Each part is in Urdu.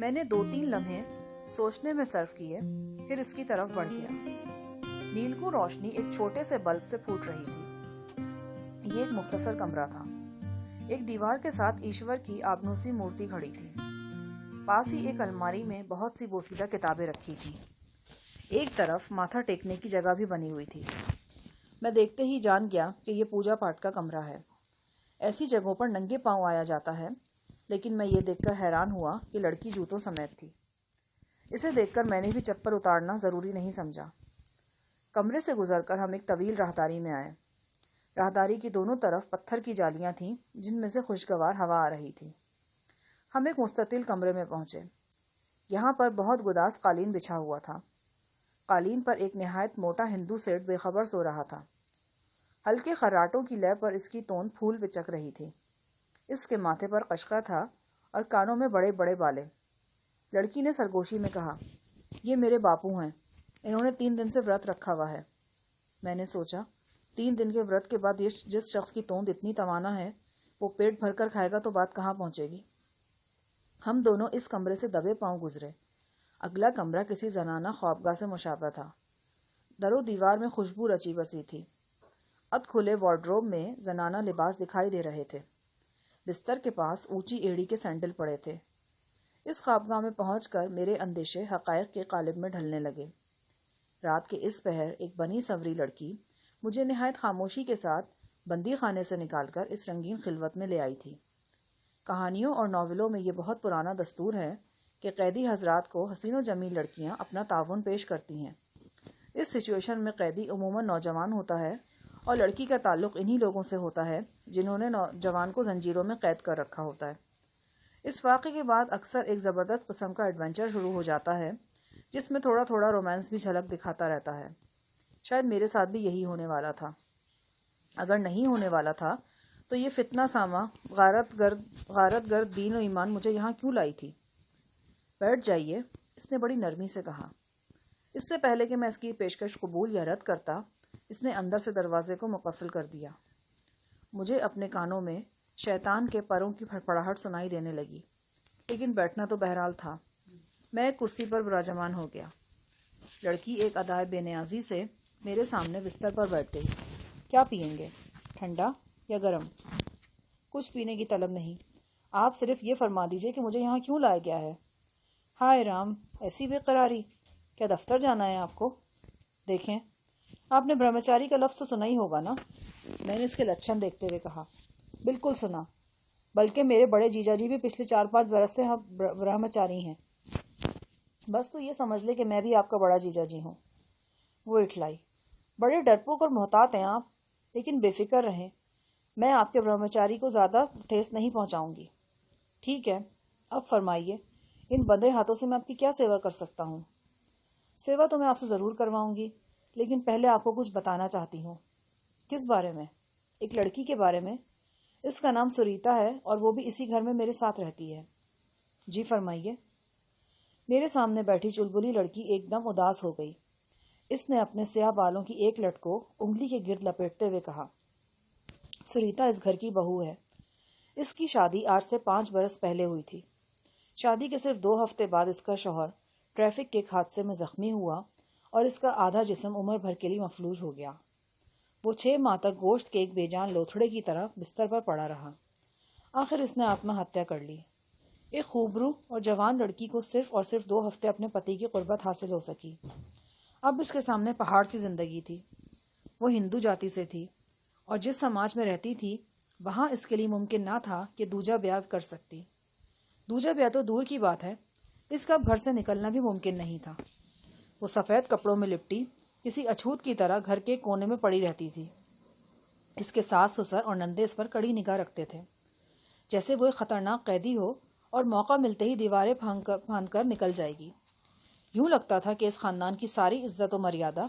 میں نے 2-3 لمحے سوچنے میں صرف کیے، پھر اس کی طرف بڑھ گیا۔ نیلکو روشنی ایک چھوٹے سے بلب سے پھوٹ رہی تھی۔ یہ ایک مختصر کمرہ تھا۔ ایک دیوار کے ساتھ ایشور کی آبنوسی مورتی کھڑی تھی۔ پاس ہی ایک الماری میں بہت سی بوسیدہ کتابیں رکھی تھی۔ ایک طرف ماتھا ٹیکنے کی جگہ بھی بنی ہوئی تھی۔ میں دیکھتے ہی جان گیا کہ یہ پوجا پاٹ کا کمرہ ہے۔ ایسی جگہوں پر ننگے پاؤں آیا جاتا ہے، لیکن میں یہ دیکھ کر حیران ہوا کہ لڑکی جوتوں سمیت تھی۔ اسے دیکھ کر میں نے بھی چپل اتارنا ضروری نہیں سمجھا۔ کمرے سے گزر کر ہم ایک طویل راہداری میں آئے۔ راہداری کی دونوں طرف پتھر کی جالیاں تھیں جن میں سے خوشگوار ہوا آ رہی تھی۔ ہم ایک مستطیل کمرے میں پہنچے۔ یہاں پر بہت گداز قالین بچھا ہوا تھا۔ قالین پر ایک نہایت موٹا ہندو سیٹ بے خبر سو رہا تھا۔ ہلکے خراٹوں کی لے پر اس کی توند پھول بچک رہی تھی۔ اس کے ماتھے پر قشقہ تھا اور کانوں میں بڑے بڑے بالے۔ لڑکی نے سرگوشی میں کہا، یہ میرے باپو ہیں، انہوں نے 3 دن سے ورت رکھا ہوا ہے۔ میں نے سوچا 3 دن کے ورت کے بعد جس شخص کی توند اتنی توانا ہے وہ پیٹ بھر کر کھائے گا تو بات کہاں پہنچے گی۔ ہم دونوں اس کمرے سے دبے پاؤں گزرے۔ اگلا کمرہ کسی زنانہ خوابگاہ سے مشابہ تھا۔ در و دیوار میں خوشبو رچی بسی تھی۔ اد کھلے وارڈروب میں زنانہ لباس دکھائی دے رہے تھے۔ بستر کے پاس اونچی ایڑی کے سینڈل پڑے تھے۔ اس خوابگاہ میں پہنچ کر میرے اندیشے حقائق کے قالب میں ڈھلنے لگے۔ رات کے اس پہر ایک بنی سنوری لڑکی مجھے نہایت خاموشی کے ساتھ بندی خانے سے نکال کر اس رنگین خلوت میں لے آئی تھی۔ کہانیوں اور ناولوں میں یہ بہت پرانا دستور ہے کہ قیدی حضرات کو حسین و جمیل لڑکیاں اپنا تعاون پیش کرتی ہیں۔ اس سچویشن میں قیدی عموماً نوجوان ہوتا ہے اور لڑکی کا تعلق انہی لوگوں سے ہوتا ہے جنہوں نے نوجوان کو زنجیروں میں قید کر رکھا ہوتا ہے۔ اس واقعے کے بعد اکثر ایک زبردست قسم کا ایڈونچر شروع ہو جاتا ہے جس میں تھوڑا تھوڑا رومانس بھی جھلک دکھاتا رہتا ہے۔ شاید میرے ساتھ بھی یہی ہونے والا تھا۔ اگر نہیں ہونے والا تھا تو یہ فتنہ سامہ غارت گرد دین و ایمان مجھے یہاں کیوں لائی تھی؟ بیٹھ جائیے، اس نے بڑی نرمی سے کہا۔ اس سے پہلے کہ میں اس کی پیشکش قبول یا رد کرتا، اس نے اندر سے دروازے کو مقفل کر دیا۔ مجھے اپنے کانوں میں شیطان کے پروں کی پھڑپڑاہٹ سنائی دینے لگی، لیکن بیٹھنا تو بہرحال تھا۔ میں ایک کرسی پر براجمان ہو گیا۔ لڑکی ایک ادائے بے نیازی سے میرے سامنے بستر پر بیٹھ گئی۔ کیا پئیں گے؟ ٹھنڈا یا گرم؟ کچھ پینے کی طلب نہیں، آپ صرف یہ فرما دیجئے کہ مجھے یہاں کیوں لایا گیا ہے۔ ہائے رام، ایسی بے قراری! کیا دفتر جانا ہے آپ کو؟ دیکھیں، آپ نے برہمچاری کا لفظ تو سنا ہی ہوگا نا؟ میں نے اس کے لچھن دیکھتے ہوئے کہا، بالکل سنا، بلکہ میرے بڑے جیجا جی بھی پچھلے 4-5 برس سے برہمچاری ہیں۔ بس تو یہ سمجھ لے کہ میں بھی آپ کا بڑا جیجا جی ہوں۔ وہ اٹھلائی، بڑے ڈرپوک اور محتاط ہیں آپ، لیکن بے فکر رہیں، میں آپ کے برہمچاری کو زیادہ ٹھیس نہیں پہنچاؤں گی۔ ٹھیک ہے، اب فرمائیے، ان بندے ہاتھوں سے میں آپ کی کیا سیوا کر سکتا ہوں؟ سیوا تو میں آپ سے ضرور کرواؤں گی، لیکن پہلے آپ کو کچھ بتانا چاہتی ہوں۔ کس بارے میں؟ ایک لڑکی کے بارے میں۔ اس کا نام سریتا ہے اور وہ بھی اسی گھر میں میرے ساتھ رہتی ہے۔ جی فرمائیے۔ میرے سامنے بیٹھی چلبلی لڑکی ایک دم اداس ہو گئی۔ اس نے اپنے سیاہ بالوں کی ایک لٹ کو انگلی کے گرد لپیٹتے ہوئے کہا، سریتا اس گھر کی بہو ہے۔ اس کی شادی آج سے 5 برس پہلے ہوئی تھی۔ شادی کے صرف 2 ہفتے بعد اس کا شوہر ٹریفک کے ایک حادثے میں زخمی ہوا اور اس کا آدھا جسم عمر بھر کے لیے مفلوج ہو گیا۔ وہ 6 ماہ تک گوشت کے ایک بے جان لوتھڑے کی طرح بستر پر پڑا رہا۔ آخر اس نے آتما ہتیا کر لی۔ ایک خوبرو اور جوان لڑکی کو صرف اور صرف 2 ہفتے اپنے پتی کی قربت حاصل ہو سکی۔ اب اس کے سامنے پہاڑ سی زندگی تھی۔ وہ ہندو جاتی سے تھی اور جس سماج میں رہتی تھی وہاں اس کے لیے ممکن نہ تھا کہ دوجا بیاہ کر سکتی۔ دوجا بیاہ تو دور کی بات ہے، اس کا گھر سے نکلنا بھی ممکن نہیں تھا۔ وہ سفید کپڑوں میں لپٹی کسی اچھوت کی طرح گھر کے کونے میں پڑی رہتی تھی۔ اس کے ساس سسر اور نندے اس پر کڑی نگاہ رکھتے تھے، جیسے وہ ایک خطرناک قیدی ہو اور موقع ملتے ہی دیواریں پھاند کر نکل جائے گی۔ یوں لگتا تھا کہ اس خاندان کی ساری عزت و مریادہ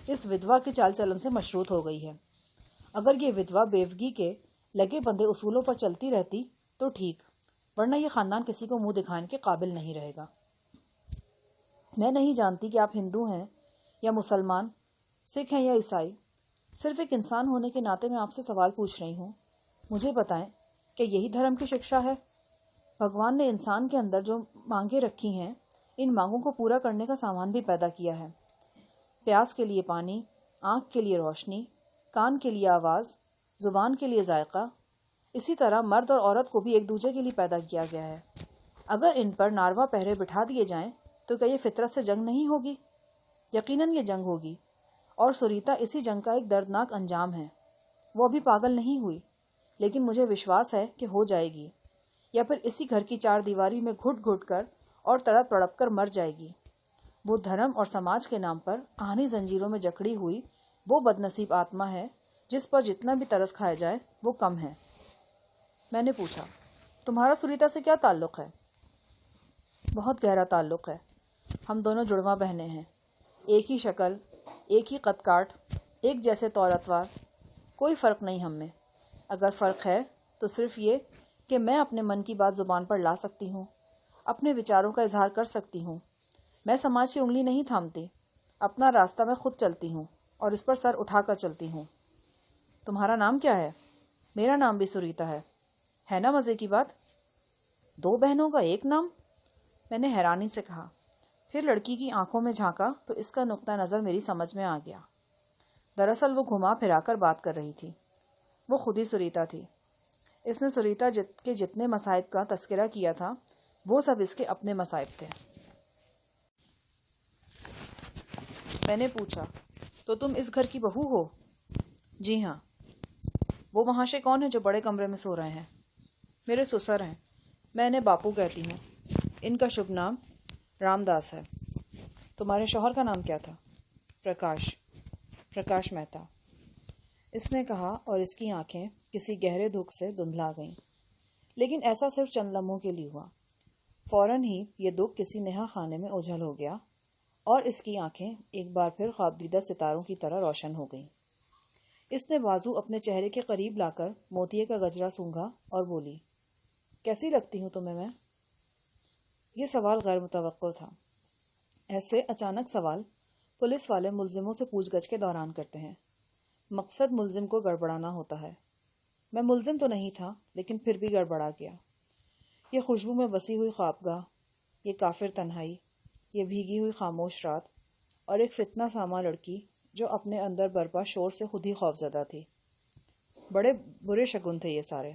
اس ودوا کے چال چلن سے مشروط ہو گئی ہے۔ اگر یہ ودوا بیوگی کے لگے بندے اصولوں پر چلتی رہتی تو ٹھیک، ورنہ یہ خاندان کسی کو منہ دکھانے کے قابل نہیں رہے گا۔ میں نہیں جانتی کہ آپ ہندو ہیں یا مسلمان، سکھ ہیں یا عیسائی، صرف ایک انسان ہونے کے ناطے میں آپ سے سوال پوچھ رہی ہوں۔ مجھے بتائیں کہ یہی دھرم کی شکشا ہے؟ بھگوان نے انسان کے اندر جو مانگیں رکھی ہیں ان مانگوں کو پورا کرنے کا سامان بھی پیدا کیا ہے۔ پیاس کے لیے پانی، آنکھ کے لیے روشنی، کان کے لیے آواز، زبان کے لیے ذائقہ، اسی طرح مرد اور عورت کو بھی ایک دوسرے کے لیے پیدا کیا گیا ہے۔ اگر ان پر ناروا پہرے بٹھا دیے جائیں تو کیا یہ فطرت سے جنگ نہیں ہوگی؟ یقیناً یہ جنگ ہوگی، اور سریتا اسی جنگ کا ایک دردناک انجام ہے۔ وہ ابھی پاگل نہیں ہوئی، لیکن مجھے وشواس ہے کہ ہو جائے گی، یا پھر اسی گھر کی چار دیواری میں گھٹ گھٹ کر اور تڑپ تڑپ کر مر جائے گی۔ وہ دھرم اور سماج کے نام پر آہنی زنجیروں میں جکڑی ہوئی وہ بدنصیب آتما ہے جس پر جتنا بھی ترس کھایا جائے وہ کم ہے۔ میں نے پوچھا، تمہارا سریتا سے کیا تعلق ہے؟ بہت گہرا تعلق ہے۔ ہم دونوں جڑواں بہنیں ہیں، ایک ہی شکل، ایک ہی قد کاٹ، ایک جیسے طور اتوار، کوئی فرق نہیں ہم میں۔ اگر فرق ہے تو صرف یہ کہ میں اپنے من کی بات زبان پر لا سکتی ہوں، اپنے وچاروں کا اظہار کر سکتی ہوں۔ میں سماج کی انگلی نہیں تھامتی، اپنا راستہ میں خود چلتی ہوں اور اس پر سر اٹھا کر چلتی ہوں۔ تمہارا نام کیا ہے؟ میرا نام بھی سریتا ہے نا مزے کی بات؟ 2 بہنوں کا ایک نام؟ میں نے حیرانی سے کہا۔ پھر لڑکی کی آنکھوں میں جھانکا تو اس کا نقطہ نظر میری سمجھ میں آ گیا۔ دراصل وہ گھما پھرا کر بات کر رہی تھی۔ وہ خود ہی سریتا تھی۔ اس نے سریتا کے جتنے مصائب کا تذکرہ کیا تھا وہ سب اس کے اپنے مصائب تھے۔ میں نے پوچھا، تو تم اس گھر کی بہو ہو؟ جی ہاں۔ وہ مہاشے کون ہیں جو بڑے کمرے میں سو رہے ہیں؟ میرے سسر ہیں، میں انہیں باپو کہتی ہوں۔ ان کا شبھ نام رام داس ہے۔ تمہارے شوہر کا نام کیا تھا؟ پرکاش مہتا۔ اس نے کہا اور اس کی آنکھیں کسی گہرے دکھ سے دھندلا گئیں، لیکن ایسا صرف چند لمحوں کے لیے ہوا۔ فوراً ہی یہ دکھ کسی نہا خانے میں اوجھل ہو گیا اور اس کی آنکھیں ایک بار پھر خواب دیدہ ستاروں کی طرح روشن ہو گئیں۔ اس نے بازو اپنے چہرے کے قریب لا کر موتیے کا گجرا سونگھا اور بولی، کیسی لگتی ہوں تمہیں میں؟ یہ سوال غیر متوقع تھا۔ ایسے اچانک سوال پولیس والے ملزموں سے پوچھ گچھ کے دوران کرتے ہیں۔ مقصد ملزم کو گڑبڑانا ہوتا ہے۔ میں ملزم تو نہیں تھا، لیکن پھر بھی گڑبڑا گیا۔ یہ خوشبو میں بسی ہوئی خوابگاہ، یہ کافر تنہائی، یہ بھیگی ہوئی خاموش رات، اور ایک فتنہ ساما لڑکی جو اپنے اندر برپا شور سے خود ہی خوفزدہ تھی۔ بڑے برے شگن تھے یہ سارے۔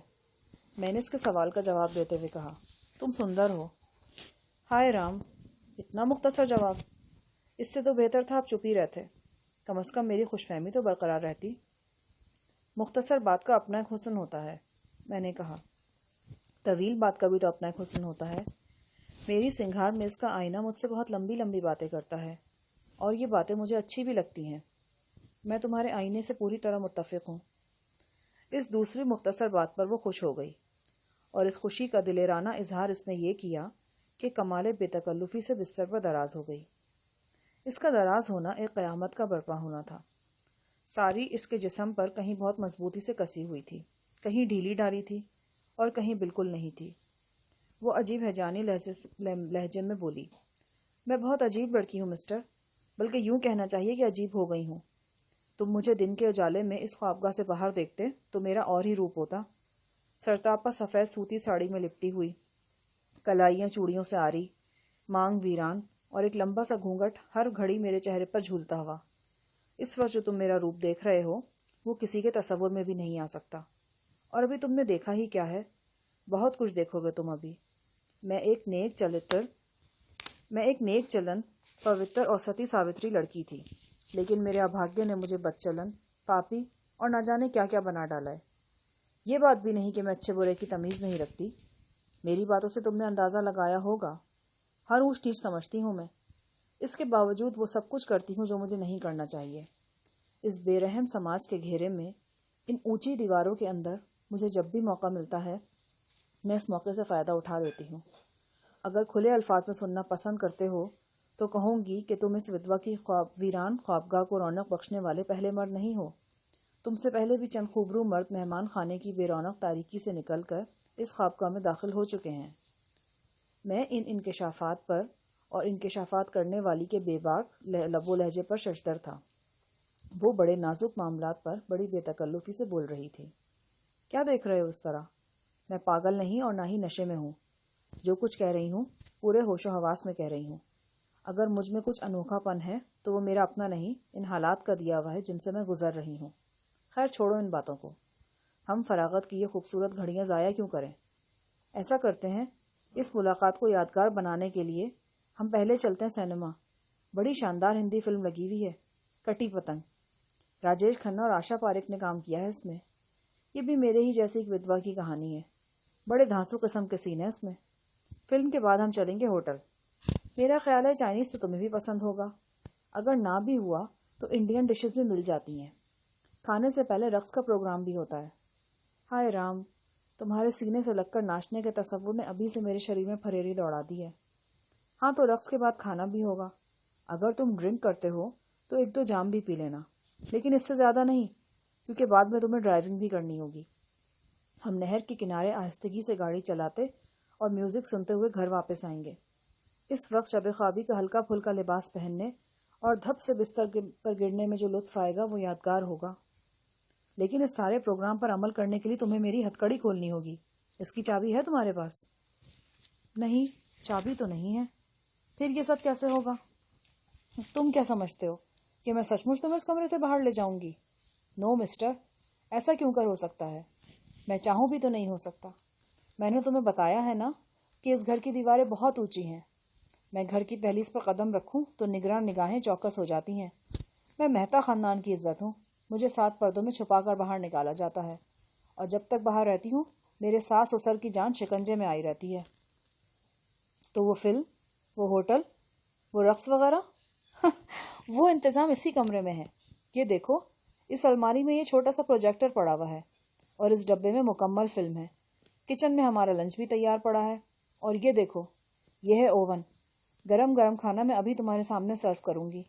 میں نے اس کے سوال کا جواب دیتے ہوئے کہا، تم سندر ہو۔ ہائے رام، اتنا مختصر جواب! اس سے تو بہتر تھا آپ چپ ہی رہتے، کم از کم میری خوش فہمی تو برقرار رہتی۔ مختصر بات کا اپنا ایک حسن ہوتا ہے، میں نے کہا۔ طویل بات کا بھی تو اپنا ایک حسن ہوتا ہے۔ میری سنگھار میں اس کا آئینہ مجھ سے بہت لمبی لمبی باتیں کرتا ہے، اور یہ باتیں مجھے اچھی بھی لگتی ہیں۔ میں تمہارے آئینے سے پوری طرح متفق ہوں۔ اس دوسری مختصر بات پر وہ خوش ہو گئی، اور اس خوشی کا دلیرانہ اظہار اس نے یہ کیا کہ کمال بے تکلفی سے بستر پر دراز ہو گئی۔ اس کا دراز ہونا ایک قیامت کا برپا ہونا تھا۔ ساری اس کے جسم پر کہیں بہت مضبوطی سے کسی ہوئی تھی، کہیں ڈھیلی ڈالی تھی، اور کہیں بالکل نہیں تھی۔ وہ عجیب ہیجانی لہجے میں بولی، میں بہت عجیب لڑکی ہوں مسٹر، بلکہ یوں کہنا چاہیے کہ عجیب ہو گئی ہوں۔ تم مجھے دن کے اجالے میں اس خوابگاہ سے باہر دیکھتے تو میرا اور ہی روپ ہوتا۔ سرتاپا سفید سوتی ساڑی میں لپٹی ہوئی، کلائیاں چوڑیوں سے آری، مانگ ویران، اور ایک لمبا سا گھونگھٹ ہر گھڑی میرے چہرے پر جھولتا ہوا۔ اس وقت جو تم میرا روپ دیکھ رہے ہو وہ کسی کے تصور میں بھی نہیں آ سکتا۔ اور ابھی تم نے دیکھا ہی کیا ہے، بہت کچھ دیکھو گے تم ابھی۔ میں ایک نیک چلن پوتر اور ستی ساوتری لڑکی تھی، لیکن میرے ابھاگیہ نے مجھے بد چلن، پاپی اور نہ جانے کیا کیا بنا ڈالا ہے۔ یہ بات بھی نہیں کہ میں اچھے برے کی تمیز نہیں رکھتی۔ میری باتوں سے تم نے اندازہ لگایا ہوگا، ہر اونچ نیچ سمجھتی ہوں میں۔ اس کے باوجود وہ سب کچھ کرتی ہوں جو مجھے نہیں کرنا چاہیے۔ اس بے رحم سماج کے گھیرے میں، ان اونچی دیواروں کے اندر مجھے جب بھی موقع ملتا ہے میں اس موقع سے فائدہ اٹھا لیتی ہوں۔ اگر کھلے الفاظ میں سننا پسند کرتے ہو تو کہوں گی کہ تم اس ودوا کی ویران خوابگاہ کو رونق بخشنے والے پہلے مرد نہیں ہو۔ تم سے پہلے بھی چند خوبرو مرد مہمان خانے کی بے رونق تاریکی سے نکل کر اس خوابگاہ میں داخل ہو چکے ہیں۔ میں ان انکشافات پر اور انکشافات کرنے والی کے بے باک لب و لہجے پر ششدر تھا۔ وہ بڑے نازک معاملات پر بڑی بے تکلفی سے بول رہی تھی۔ کیا دیکھ رہے ہو اس طرح؟ میں پاگل نہیں اور نہ ہی نشے میں ہوں۔ جو کچھ کہہ رہی ہوں پورے ہوش و حواس میں کہہ رہی ہوں. اگر مجھ میں کچھ انوکھا پن ہے تو وہ میرا اپنا نہیں، ان حالات کا دیا ہوا ہے جن سے میں گزر رہی ہوں. خیر چھوڑو ان باتوں کو. ہم فراغت کی یہ خوبصورت گھڑیاں ضائع کیوں کریں؟ ایسا کرتے ہیں، اس ملاقات کو یادگار بنانے کے لیے ہم پہلے چلتے ہیں سینما. بڑی شاندار ہندی فلم لگی ہوئی ہے، کٹی پتنگ. راجیش کھنہ اور آشا پاریکھ نے کام کیا ہے اس میں. یہ بھی میرے ہی جیسی ایک ودوا کی کہانی ہے. بڑے دھانسو قسم کے سین ہیں اس میں. فلم کے بعد ہم چلیں گے ہوٹل. میرا خیال ہے چائنیز تو تمہیں بھی پسند ہوگا. اگر نہ بھی ہوا تو انڈین ڈشز بھی مل جاتی ہیں. کھانے سے پہلے رقص کا پروگرام بھی ہوتا ہے. ہائے رام، تمہارے سینے سے لگ کر ناچنے کے تصور نے ابھی سے میرے شریر میں پھریری دوڑا دی ہے. ہاں تو رقص کے بعد کھانا بھی ہوگا. اگر تم ڈرنک کرتے ہو تو 1-2 جام بھی پی لینا، لیکن اس سے زیادہ نہیں، کیونکہ بعد میں تمہیں ڈرائیونگ بھی کرنی ہوگی. ہم نہر کے کنارے آہستگی سے گاڑی چلاتے اور میوزک سنتے ہوئے گھر واپس آئیں گے. اس وقت شب خوابی کا ہلکا پھلکا لباس پہننے اور دھپ سے بستر پر گرنے میں جو لطف آئے گا وہ یادگار ہوگا. لیکن اس سارے پروگرام پر عمل کرنے کے لیے تمہیں میری ہتھکڑی کھولنی ہوگی. اس کی چابی ہے تمہارے پاس؟ نہیں، چابی تو نہیں ہے. پھر یہ سب کیسے ہوگا؟ تم کیا سمجھتے ہو کہ میں سچ مچ تمہیں اس کمرے سے باہر لے جاؤں گی؟ نو مسٹر، ایسا کیوں کر ہو سکتا ہے؟ میں چاہوں بھی تو نہیں ہو سکتا. میں نے تمہیں بتایا ہے نا کہ اس گھر کی دیواریں بہت اونچی ہیں. میں گھر کی دہلیز پر قدم رکھوں تو نگراں نگاہیں چوکس ہو جاتی ہیں. میں مہتا خاندان کی عزت ہوں. مجھے 7 پردوں میں چھپا کر باہر نکالا جاتا ہے، اور جب تک باہر رہتی ہوں میرے ساس سسر کی جان شکنجے میں آئی رہتی ہے. تو وہ فلم، وہ ہوٹل، وہ رقص وغیرہ وہ انتظام اسی کمرے میں ہے. یہ دیکھو، اس الماری میں یہ چھوٹا سا پروجیکٹر پڑا ہوا ہے، اور اس ڈبے میں مکمل فلم ہے. کچن میں ہمارا لنچ بھی تیار پڑا ہے، اور یہ دیکھو، یہ ہے اوون. گرم گرم کھانا میں ابھی تمہارے سامنے سرو کروں گی.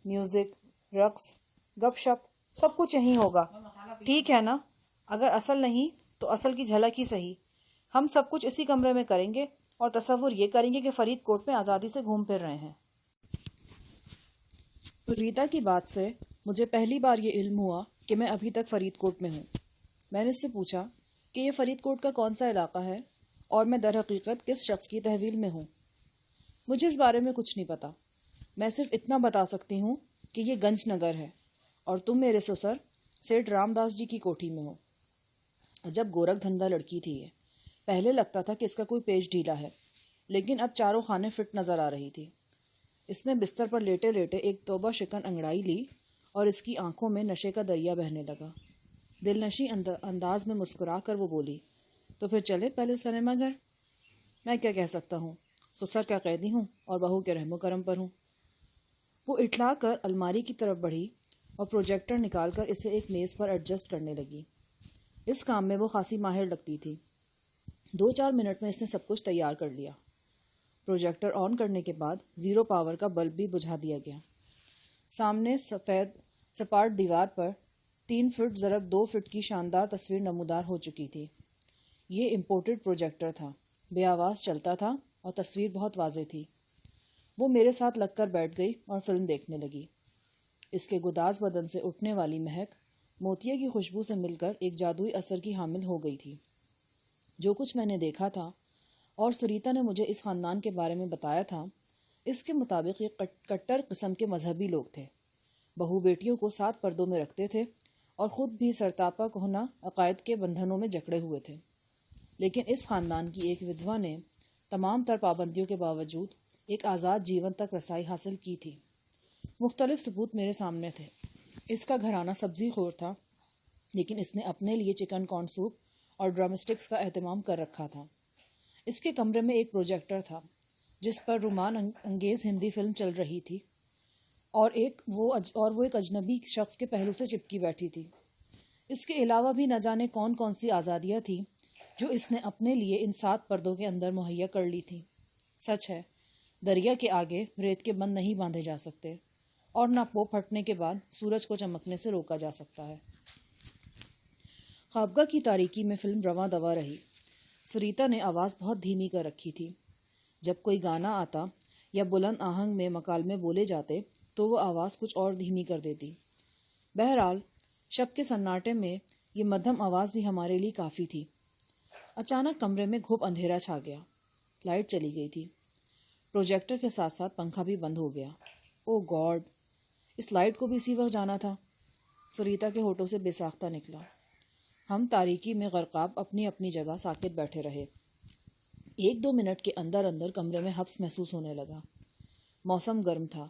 میوزک، رقص، گپ شپ، سب کچھ یہیں ہوگا. ٹھیک ہے نا؟ اگر اصل نہیں تو اصل کی جھلک ہی صحیح. ہم سب کچھ اسی کمرے میں کریں گے اور تصور یہ کریں گے کہ فرید کوٹ میں آزادی سے گھوم پھر رہے ہیں. سریتا کی بات سے مجھے پہلی بار یہ علم ہوا کہ میں ابھی تک فرید کوٹ میں ہوں. میں نے اس سے پوچھا کہ یہ فرید کوٹ کا کون سا علاقہ ہے اور میں در حقیقت کس شخص کی تحویل میں ہوں. مجھے اس بارے میں کچھ نہیں پتا. میں صرف اتنا بتا سکتی ہوں کہ یہ گنج نگر ہے اور تم میرے سسر سیٹھ رام داس جی کی کوٹھی میں ہو. جب گورکھ دھندا لڑکی تھی یہ. پہلے لگتا تھا کہ اس کا کوئی پیج ڈھیلا ہے، لیکن اب چاروں خانے فٹ نظر آ رہی تھی. اس نے بستر پر لیٹے لیٹے ایک توبہ شکن انگڑائی لی اور اس کی آنکھوں میں نشے کا دریا بہنے لگا. دل نشیں انداز میں مسکرا کر وہ بولی، تو پھر چلے پہلے سنیما گھر. میں کیا کہہ سکتا ہوں، سسر کا قیدی ہوں اور بہو کے رحم و کرم پر ہوں. وہ اٹھلا کر الماری کی طرف بڑھی اور پروجیکٹر نکال کر اسے ایک میز پر ایڈجسٹ کرنے لگی. اس کام میں وہ خاصی ماہر لگتی تھی. 2-4 منٹ میں اس نے سب کچھ تیار کر لیا. پروجیکٹر آن کرنے کے بعد 0 پاور کا بلب بھی بجھا دیا گیا. سامنے سفید سپاٹ دیوار پر 3 فٹ ضرب 2 فٹ کی شاندار تصویر نمودار ہو چکی تھی. یہ امپورٹڈ پروجیکٹر تھا، بے آواز چلتا تھا اور تصویر بہت واضح تھی. وہ میرے ساتھ لگ کر بیٹھ گئی اور فلم دیکھنے لگی. اس کے گداز بدن سے اٹھنے والی مہک موتیے کی خوشبو سے مل کر ایک جادوئی اثر کی حامل ہو گئی تھی. جو کچھ میں نے دیکھا تھا اور سریتا نے مجھے اس خاندان کے بارے میں بتایا تھا، اس کے مطابق یہ کٹر قسم کے مذہبی لوگ تھے. بہو بیٹیوں کو 7 پردوں میں رکھتے تھے اور خود بھی سرتاپا کہنا عقائد کے بندھنوں میں جکڑے ہوئے تھے. لیکن اس خاندان کی ایک ودوا نے تمام تر پابندیوں کے باوجود ایک آزاد جیون تک رسائی حاصل کی تھی. مختلف ثبوت میرے سامنے تھے. اس کا گھرانہ سبزی خور تھا، لیکن اس نے اپنے لیے چکن کارن سوپ اور ڈرم اسٹکس کا اہتمام کر رکھا تھا. اس کے کمرے میں ایک پروجیکٹر تھا جس پر رومان انگیز ہندی فلم چل رہی تھی، اور وہ ایک اجنبی شخص کے پہلو سے چپکی بیٹھی تھی. اس کے علاوہ بھی نہ جانے کون کون سی آزادیاں تھیں جو اس نے اپنے لیے ان 7 پردوں کے اندر مہیا کر لی تھی. سچ ہے، دریا کے آگے ریت کے بند نہیں باندھے جا سکتے، اور نہ پو پھٹنے کے بعد سورج کو چمکنے سے روکا جا سکتا ہے. خوابگاہ کی تاریکی میں فلم رواں دوا رہی. سریتا نے آواز بہت دھیمی کر رکھی تھی. جب کوئی گانا آتا یا بلند آہنگ میں مکالمے بولے جاتے تو وہ آواز کچھ اور دھیمی کر دیتی. بہرحال شب کے سناٹے میں یہ مدھم آواز بھی ہمارے لیے کافی تھی. اچانک کمرے میں گھوپ اندھیرا چھا گیا. لائٹ چلی گئی تھی۔ پروجیکٹر کے ساتھ ساتھ پنکھا بھی بند ہو گیا۔ او گاڈ، اس لائٹ کو بھی اسی وقت جانا تھا۔ سریتا کے ہونٹوں سے بے ساختہ نکلا۔ ہم تاریکی میں غرقاب اپنی اپنی جگہ ساکت بیٹھے رہے۔ 1-2 منٹ کے اندر اندر کمرے میں حبس محسوس ہونے لگا۔ موسم گرم تھا۔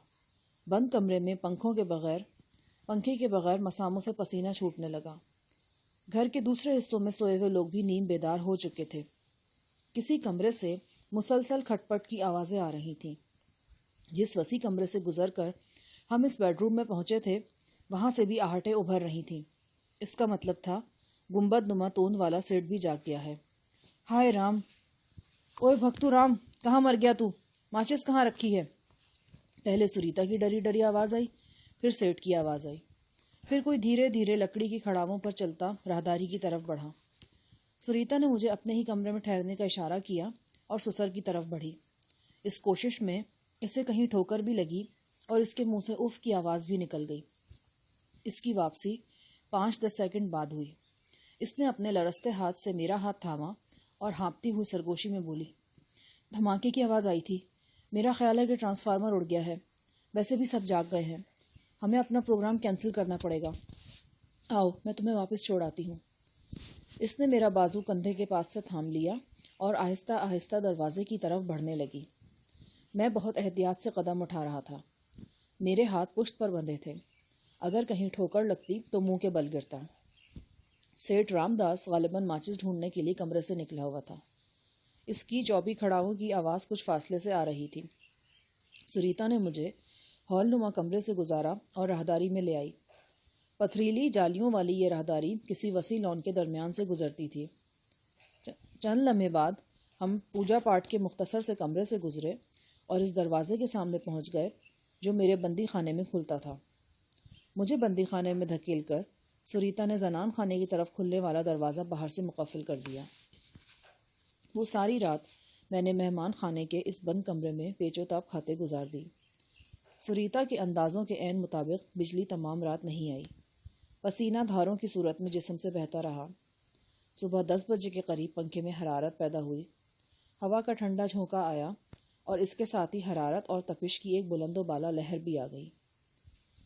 بند کمرے میں پنکھے کے بغیر مساموں سے پسینہ چھوٹنے لگا۔ گھر کے دوسرے حصوں میں سوئے ہوئے لوگ بھی نیم بیدار ہو چکے تھے۔ کسی کمرے سے مسلسل کھٹ پٹ کی آوازیں آ رہی تھیں۔ جس وسیع کمرے سے گزر کر ہم اس بیڈ روم میں پہنچے تھے، وہاں سے بھی آہٹیں ابھر رہی تھیں۔ اس کا مطلب تھا گنبد نما توند والا سیٹ بھی جاگ گیا ہے۔ ہائے رام، اوئے بھگتو رام، کہاں مر گیا تو؟ ماچس کہاں رکھی ہے؟ پہلے سریتا کی ڈری ڈری آواز آئی، پھر سیٹ کی آواز آئی، پھر کوئی دھیرے دھیرے لکڑی کی کھڑاووں پر چلتا راہداری کی طرف بڑھا۔ سریتا نے مجھے اپنے ہی کمرے میں ٹھہرنے کا اشارہ کیا اور سسر کی طرف بڑھی۔ اس کوشش میں اسے کہیں ٹھوکر بھی لگی اور اس کے منہ سے اف کی آواز بھی نکل گئی۔ اس کی واپسی 5-10 سیکنڈ بعد ہوئی۔ اس نے اپنے لرزتے ہاتھ سے میرا ہاتھ تھاما اور ہانپتی ہوئی سرگوشی میں بولی، دھماکے کی آواز آئی تھی، میرا خیال ہے کہ ٹرانسفارمر اڑ گیا ہے، ویسے بھی سب جاگ گئے ہیں، ہمیں اپنا پروگرام کینسل کرنا پڑے گا، آؤ میں تمہیں واپس چھوڑ آتی ہوں۔ اس نے میرا بازو کندھے کے پاس سے تھام لیا اور آہستہ آہستہ دروازے کی طرف بڑھنے لگی۔ میں بہت احتیاط سے قدم اٹھا رہا تھا۔ میرے ہاتھ پشت پر بندھے تھے، اگر کہیں ٹھوکر لگتی تو منہ کے بل گرتا۔ سیٹھ رام داس غالباً ماچس ڈھونڈنے کے لیے کمرے سے نکلا ہوا تھا۔ اس کی چوبی کھڑاؤں کی آواز کچھ فاصلے سے آ رہی تھی۔ سریتا نے مجھے ہال نما کمرے سے گزارا اور راہداری میں لے آئی۔ پتھریلی جالیوں والی یہ راہداری کسی وسیع لان کے درمیان سے گزرتی تھی۔ چند لمحے بعد ہم پوجا پاٹ کے مختصر سے کمرے سے گزرے اور اس دروازے کے سامنے پہنچ گئے جو میرے بندی خانے میں کھلتا تھا۔ مجھے بندی خانے میں دھکیل کر سریتا نے زنان خانے کی طرف کھلنے والا دروازہ باہر سے مقفل کر دیا۔ وہ ساری رات میں نے مہمان خانے کے اس بند کمرے میں پیچ و تاب کھاتے گزار دی۔ سریتا کے اندازوں کے عین مطابق بجلی تمام رات نہیں آئی۔ پسینہ دھاروں کی صورت میں جسم سے بہتا رہا۔ صبح 10 بجے کے قریب پنکھے میں حرارت پیدا ہوئی۔ ہوا کا ٹھنڈا جھونکا آیا اور اس کے ساتھ ہی حرارت اور تپش کی ایک بلند و بالا لہر بھی آ گئی۔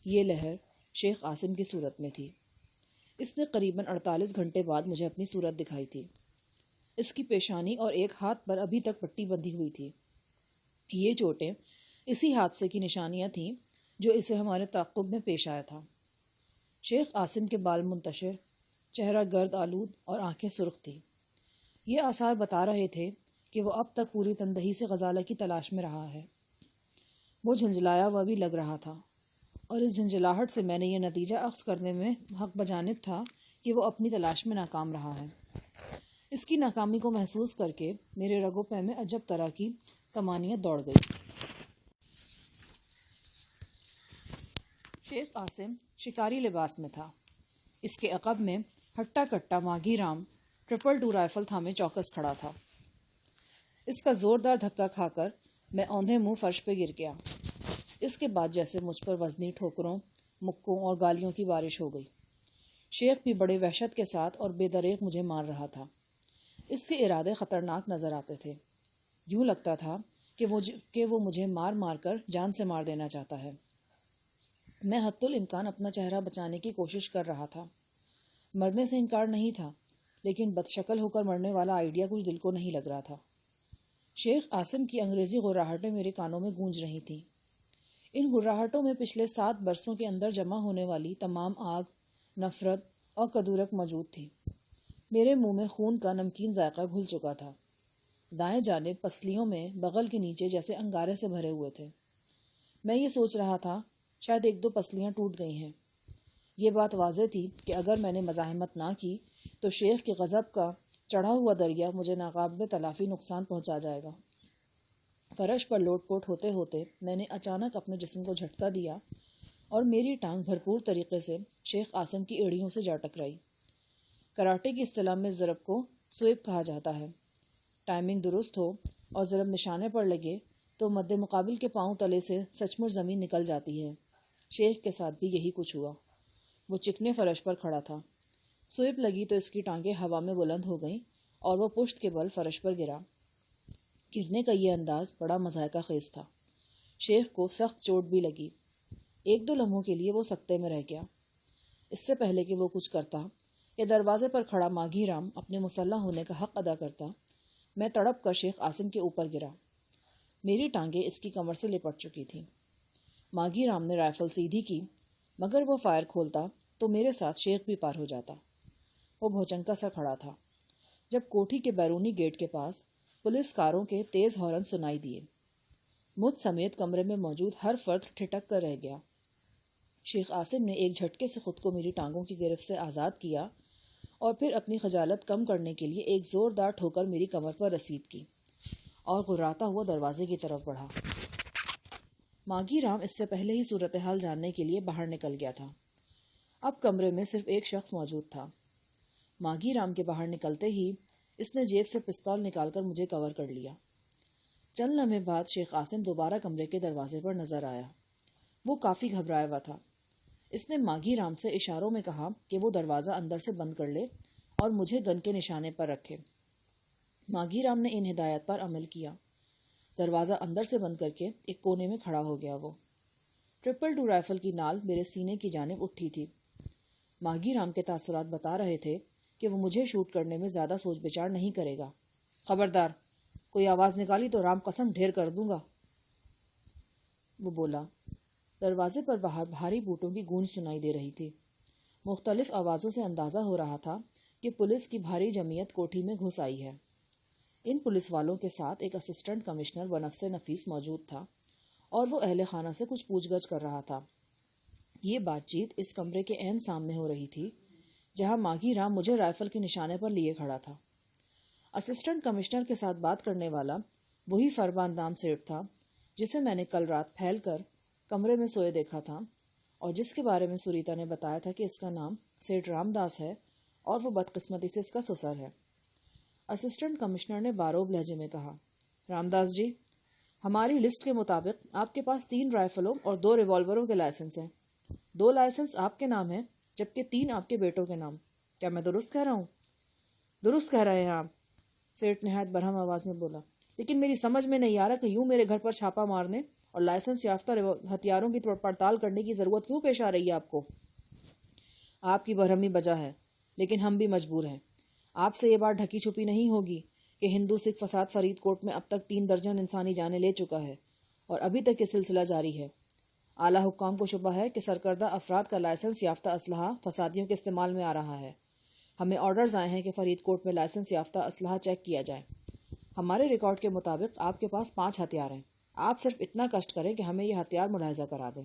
یہ لہر شیخ عاصم کی صورت میں تھی۔ اس نے قریباً 48 گھنٹے بعد مجھے اپنی صورت دکھائی تھی۔ اس کی پیشانی اور ایک ہاتھ پر ابھی تک پٹی بندھی ہوئی تھی۔ یہ چوٹیں اسی حادثے کی نشانیاں تھیں جو اسے ہمارے تعاقب میں پیش آیا تھا۔ شیخ عاصم کے بال منتشر، چہرہ گرد آلود اور آنکھیں سرخ تھیں۔ یہ آثار بتا رہے تھے کہ وہ اب تک پوری تندہی سے غزالہ کی تلاش میں رہا ہے۔ وہ جھنجھلایا ہوا بھی لگ رہا تھا اور اس جھنجھلاہٹ سے میں نے یہ نتیجہ اخذ کرنے میں حق بجانب تھا کہ وہ اپنی تلاش میں ناکام رہا ہے۔ اس کی ناکامی کو محسوس کر کے میرے رگ و پے میں عجب طرح کی طمانینت دوڑ گئی۔ شیخ عاصم شکاری لباس میں تھا۔ اس کے عقب میں ہٹا کٹا ماگھی رام 222 رائفل تھامے چوکس کھڑا تھا۔ اس کا زوردار دھکا کھا کر میں اوندھے منہ فرش پہ گر گیا۔ اس کے بعد جیسے مجھ پر وزنی ٹھوکروں، مکوں اور گالیوں کی بارش ہو گئی۔ شیخ بھی بڑے وحشت کے ساتھ اور بے دریغ مجھے مار رہا تھا۔ اس کے ارادے خطرناک نظر آتے تھے۔ یوں لگتا تھا کہ وہ مجھے مار مار کر جان سے مار دینا چاہتا ہے۔ میں حتی الامکان اپنا چہرہ بچانے کی کوشش کر رہا تھا۔ مرنے سے انکار نہیں تھا، لیکن بدشکل ہو کر مرنے والا آئیڈیا کچھ دل کو نہیں لگ رہا تھا۔ شیخ عاصم کی انگریزی غراہٹیں میرے کانوں میں گونج رہی تھیں۔ ان غراہٹوں میں پچھلے 7 برسوں کے اندر جمع ہونے والی تمام آگ، نفرت اور کدورت موجود تھی۔ میرے منہ میں خون کا نمکین ذائقہ گھل چکا تھا۔ دائیں جانب پسلیوں میں بغل کے نیچے جیسے انگارے سے بھرے ہوئے تھے۔ میں یہ سوچ رہا تھا شاید 1-2 پسلیاں ٹوٹ گئی ہیں۔ یہ بات واضح تھی کہ اگر میں نے مزاحمت نہ کی تو شیخ کے غضب کا چڑھا ہوا دریا مجھے ناقابل تلافی نقصان پہنچا جائے گا۔ فرش پر لوٹ پوٹ ہوتے ہوتے میں نے اچانک اپنے جسم کو جھٹکا دیا اور میری ٹانگ بھرپور طریقے سے شیخ عاصم کی ایڑیوں سے جا ٹکرائی۔ کراٹے کی اصطلاح میں ضرب کو سویپ کہا جاتا ہے۔ ٹائمنگ درست ہو اور ضرب نشانے پر لگے تو مد مقابل کے پاؤں تلے سے سچ مچ زمین نکل جاتی ہے۔ شیخ کے ساتھ بھی یہی کچھ ہوا۔ وہ چکنے فرش پر کھڑا تھا۔ سویپ لگی تو اس کی ٹانگیں ہوا میں بلند ہو گئیں اور وہ پشت کے بل فرش پر گرا۔ گرنے کا یہ انداز بڑا مضحکہ خیز تھا۔ شیخ کو سخت چوٹ بھی لگی۔ ایک دو لمحوں کے لیے وہ سکتے میں رہ گیا۔ اس سے پہلے کہ وہ کچھ کرتا یا دروازے پر کھڑا ماگھی رام اپنے مسلح ہونے کا حق ادا کرتا، میں تڑپ کر شیخ عاصم کے اوپر گرا۔ میری ٹانگیں اس کی کمر سے لپٹ چکی تھیں۔ ماگھی رام نے رائفل سیدھی کی، مگر وہ فائر کھولتا تو میرے ساتھ شیخ بھی پار ہو جاتا۔ وہ بھوچنکا سا کھڑا تھا جب کوٹھی کے بیرونی گیٹ کے پاس پولیس کاروں کے تیز ہارن سنائی دیے۔ مجھ سمیت کمرے میں موجود ہر فرد ٹھٹک کر رہ گیا۔ شیخ عاصم نے ایک جھٹکے سے خود کو میری ٹانگوں کی گرفت سے آزاد کیا اور پھر اپنی خجالت کم کرنے کے لیے ایک زوردار ٹھوکر میری کمر پر رسید کی اور غراتا ہوا دروازے کی طرف بڑھا۔ ماگھی رام اس سے پہلے ہی صورتحال جاننے کے لیے باہر نکل گیا تھا۔ اب کمرے میں صرف ایک شخص موجود تھا۔ ماگھی رام کے باہر نکلتے ہی اس نے جیب سے پستول نکال کر مجھے کور کر لیا۔ چند لمحے بعد شیخ عاصم دوبارہ کمرے کے دروازے پر نظر آیا۔ وہ کافی گھبرایا ہوا تھا۔ اس نے ماگھی رام سے اشاروں میں کہا کہ وہ دروازہ اندر سے بند کر لے اور مجھے گن کے نشانے پر رکھے۔ ماگھی رام نے ان ہدایات پر عمل کیا۔ دروازہ اندر سے بند کر کے ایک کونے میں کھڑا ہو گیا۔ وہ 222 رائفل کی نال میرے سینے کی جانب اٹھی تھی۔ ماگھی رام کے تاثرات بتا رہے تھے کہ وہ مجھے شوٹ کرنے میں زیادہ سوچ بچار نہیں کرے گا۔ خبردار، کوئی آواز نکالی تو رام قسم ڈھیر کر دوں گا، وہ بولا۔ دروازے پر باہر بھاری بوٹوں کی گونج سنائی دے رہی تھی۔ مختلف آوازوں سے اندازہ ہو رہا تھا کہ پولیس کی بھاری جمعیت کوٹھی میں گھس آئی ہے۔ ان پولیس والوں کے ساتھ ایک اسسٹنٹ کمشنر بنفس نفیس موجود تھا اور وہ اہل خانہ سے کچھ پوچھ گچھ کر رہا تھا۔ یہ بات چیت اس کمرے کے عین سامنے ہو رہی تھی جہاں ماگھی رام مجھے رائفل کے نشانے پر لیے کھڑا تھا۔ اسسٹنٹ کمشنر کے ساتھ بات کرنے والا وہی فرمان دام سیٹھ تھا جسے میں نے کل رات پھیل کر کمرے میں سوئے دیکھا تھا اور جس کے بارے میں سریتا نے بتایا تھا کہ اس کا نام سیٹھ رام داس ہے اور وہ بدقسمتی سے اس کا سسر ہے۔ اسسٹنٹ کمشنر نے باروب لہجے میں کہا، رام داس جی، ہماری لسٹ کے مطابق آپ کے پاس 3 رائفلوں اور 2 ریوالوروں کے لائسنس ہیں۔ 2 لائسنس آپ کے نام ہیں جبکہ 3 آپ کے بیٹوں کے نام۔ کیا میں درست کہہ رہا ہوں؟ درست کہہ رہے ہیں آپ، سیٹھ نہایت برہم آواز میں بولا، لیکن میری سمجھ میں نہیں آ رہا کہ یوں میرے گھر پر چھاپا مارنے اور لائسنس یافتہ ہتھیاروں کی پڑتال کرنے کی ضرورت کیوں پیش آ رہی ہے آپ کو؟ آپ کی برہمی بجا ہے، لیکن ہم بھی مجبور ہیں۔ آپ سے یہ بات ڈھکی چھپی نہیں ہوگی کہ ہندو سکھ فساد فرید کوٹ میں اب تک 3 درجن انسانی جانیں لے چکا ہے اور ابھی تک یہ سلسلہ جاری ہے۔ اعلیٰ حکام کو شبہ ہے کہ سرکردہ افراد کا لائسنس یافتہ اسلحہ فسادیوں کے استعمال میں آ رہا ہے۔ ہمیں آرڈرز آئے ہیں کہ فرید کوٹ میں لائسنس یافتہ اسلحہ چیک کیا جائے۔ ہمارے ریکارڈ کے مطابق آپ کے پاس 5 ہتھیار ہیں۔ آپ صرف اتنا کشٹ کریں کہ ہمیں یہ ہتھیار ملاحظہ کرا دیں۔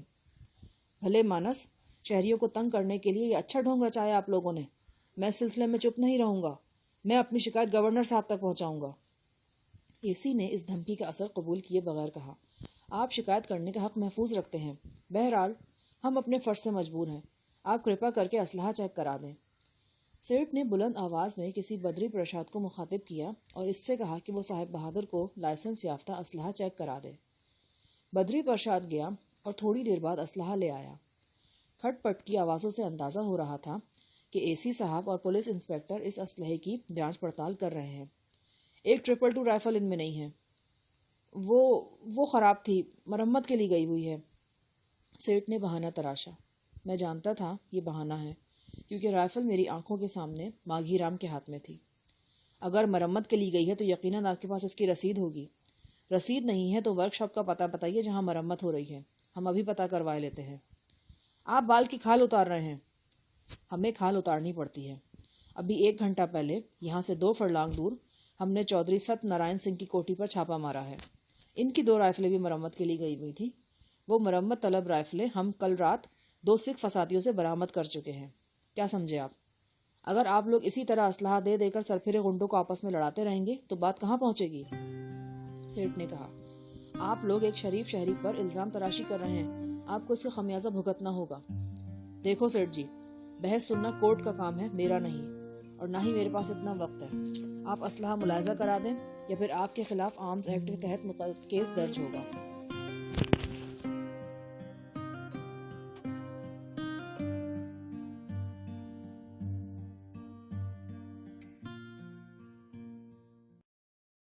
بھلے مانس، شہریوں کو تنگ کرنے کے لیے یہ اچھا ڈھونگ رچایا آپ لوگوں نے۔ میں اس سلسلے میں چپ نہیں رہوں گا، میں اپنی شکایت گورنر صاحب تک پہنچاؤں گا۔ اے سی نے اس دھمکی کا اثر قبول کیے بغیر کہا، آپ شکایت کرنے کا حق محفوظ رکھتے ہیں، بہرحال ہم اپنے فرض سے مجبور ہیں۔ آپ کرپا کر کے اسلحہ چیک کرا دیں۔ سیٹھ نے بلند آواز میں کسی بدری پرشاد کو مخاطب کیا اور اس سے کہا کہ وہ صاحب بہادر کو لائسنس یافتہ اسلحہ چیک کرا دے۔ بدری پرشاد گیا اور تھوڑی دیر بعد اسلحہ لے آیا۔ کھٹ پٹ کی آوازوں سے اندازہ ہو رہا تھا کہ اے سی صاحب اور پولیس انسپکٹر اس اسلحے کی جانچ پڑتال کر رہے ہیں۔ ایک 222 رائفل ان میں نہیں ہے، وہ خراب تھی، مرمت کے لیے گئی ہوئی ہے۔ سیٹھ نے بہانہ تراشا۔ میں جانتا تھا یہ بہانہ ہے کیونکہ رائفل میری آنکھوں کے سامنے ماگھی رام کے ہاتھ میں تھی۔ اگر مرمت کے لیے گئی ہے تو یقیناً آپ کے پاس اس کی رسید ہوگی۔ رسید نہیں ہے تو ورک شاپ کا پتہ بتائیے جہاں مرمت ہو رہی ہے، ہم ابھی پتہ کروائے لیتے ہیں۔ آپ بال کی کھال اتار رہے ہیں۔ ہمیں کھال اتارنی پڑتی ہے۔ ابھی 1 گھنٹہ پہلے یہاں سے 2 فرلانگ دور ہم نے چودھری ست نارائن سنگھ کی کوٹھی پر چھاپا مارا ہے۔ ان کی 2 رائفلیں بھی مرمت کے لیے گئی ہوئی تھیں۔ وہ مرمت طلب رائفلیں ہم کل رات 2 سکھ فسادیوں سے برآمد کر چکے ہیں۔ کیا سمجھے آپ؟ اگر آپ لوگ اسی طرح اسلحہ دے دے کر سرفرے غنڈوں کو آپس میں لڑاتے رہیں گے تو بات کہاں پہنچے گی؟ سیٹھ نے کہا، آپ لوگ ایک شریف شہری پر الزام تراشی کر رہے ہیں، آپ کو اس کا خمیازہ بھگتنا ہوگا۔ دیکھو سیٹھ جی، بحث سننا کورٹ کا کام ہے، میرا نہیں، اور نہ ہی میرے پاس اتنا وقت ہے۔ آپ اسلحہ ملاحظہ کرا دیں یا پھر آپ کے خلاف آرمز ایکٹ کے تحت کیس درج ہوگا۔